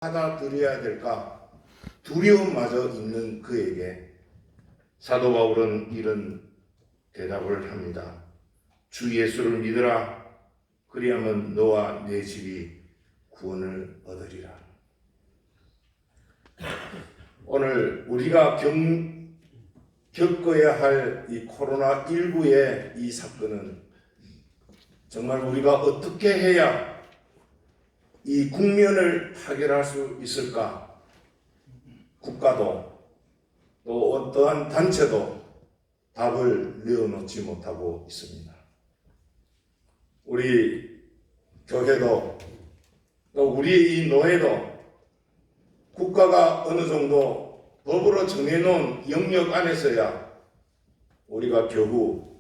받아들여야 될까 두려움마저 있는 그에게 사도 바울은 이런 대답을 합니다. 주 예수를 믿으라. 그리하면 너와 내 집이 구원을 얻으리라. 오늘 우리가 겪어야 할 이 코로나19의 이 사건은 정말 우리가 어떻게 해야 이 국면을 타결할 수 있을까? 국가도 또 어떠한 단체도 답을 내어놓지 못하고 있습니다. 우리 교회도 또 우리의 이 노예도 국가가 어느 정도 법으로 정해놓은 영역 안에서야 우리가 겨우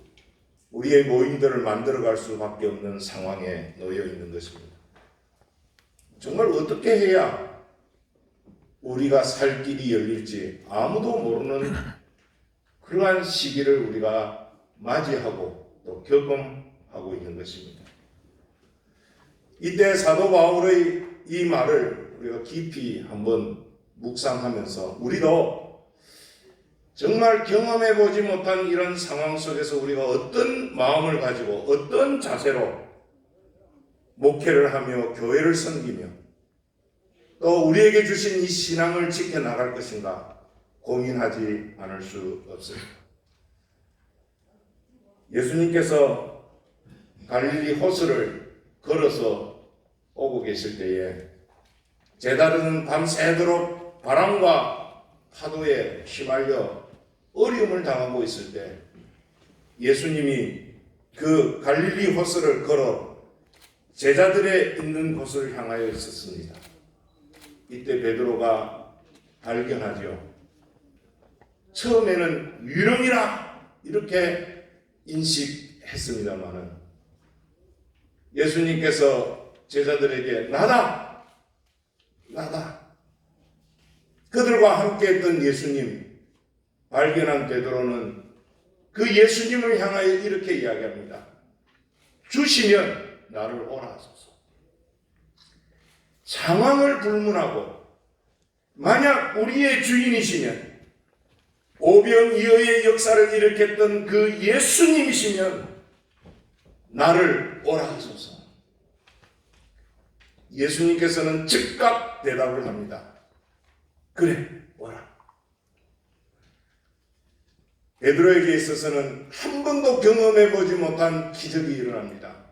우리의 모임들을 만들어갈 수밖에 없는 상황에 놓여 있는 것입니다. 정말 어떻게 해야 우리가 살 길이 열릴지 아무도 모르는 그러한 시기를 우리가 맞이하고 또 경험하고 있는 것입니다. 이때 사도 바울의 이 말을 우리가 깊이 한번 묵상하면서 우리도 정말 경험해보지 못한 이런 상황 속에서 우리가 어떤 마음을 가지고 어떤 자세로 목회를 하며 교회를 섬기며 또 우리에게 주신 이 신앙을 지켜나갈 것인가 고민하지 않을 수 없습니다. 예수님께서 갈릴리 호수를 걸어서 오고 계실 때에 제자들은 밤새도록 바람과 파도에 휘말려 어려움을 당하고 있을 때 예수님이 그 갈릴리 호수를 걸어 제자들의 있는 곳을 향하여 있었습니다. 이때 베드로가 발견하죠. 처음에는 유령이라 이렇게 인식했습니다마는 예수님께서 제자들에게 나다 그들과 함께 했던 예수님 발견한 베드로는 그 예수님을 향하여 이렇게 이야기합니다. 주시면 나를 오라 하소서. 상황을 불문하고 만약 우리의 주인이시면 오병이어의 역사를 일으켰던 그 예수님이시면 나를 오라 하소서. 예수님께서는 즉각 대답을 합니다. 그래, 오라. 베드로에게 있어서는 한 번도 경험해보지 못한 기적이 일어납니다.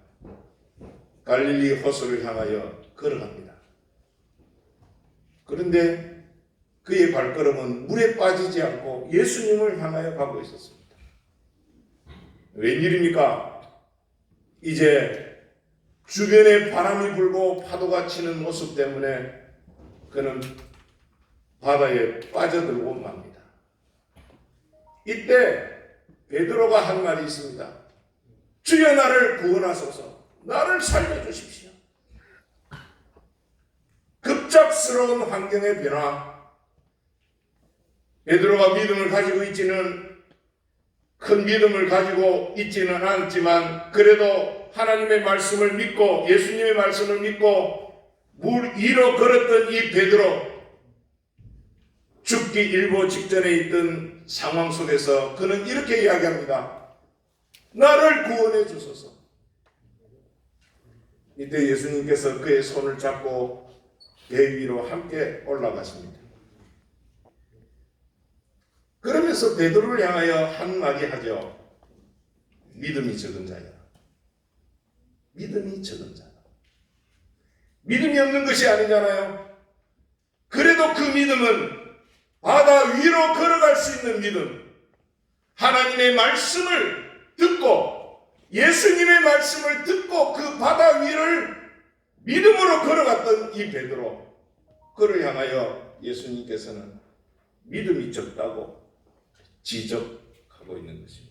갈릴리 호수를 향하여 걸어갑니다. 그런데 그의 발걸음은 물에 빠지지 않고 예수님을 향하여 가고 있었습니다. 웬일입니까? 이제 주변에 바람이 불고 파도가 치는 모습 때문에 그는 바다에 빠져들고 맙니다. 이때 베드로가 한 말이 있습니다. 주여 나를 구원하소서. 나를 살려주십시오. 급작스러운 환경의 변화. 베드로가 믿음을 가지고 있지는 큰 믿음을 가지고 있지는 않지만 그래도 하나님의 말씀을 믿고 예수님의 말씀을 믿고 물 위로 걸었던 이 베드로 죽기 일보 직전에 있던 상황 속에서 그는 이렇게 이야기합니다. 나를 구원해 주소서. 이때 예수님께서 그의 손을 잡고 배 위로 함께 올라가십니다. 그러면서 베드로를 향하여 한마디 하죠. 믿음이 적은 자야. 믿음이 적은 자다. 믿음이 없는 것이 아니잖아요. 그래도 그 믿음은 바다 위로 걸어갈 수 있는 믿음. 하나님의 말씀을 듣고 예수님의 말씀을 듣고 그 바다 위를 믿음으로 걸어갔던 이 베드로, 그를 향하여 예수님께서는 믿음이 적다고 지적하고 있는 것입니다.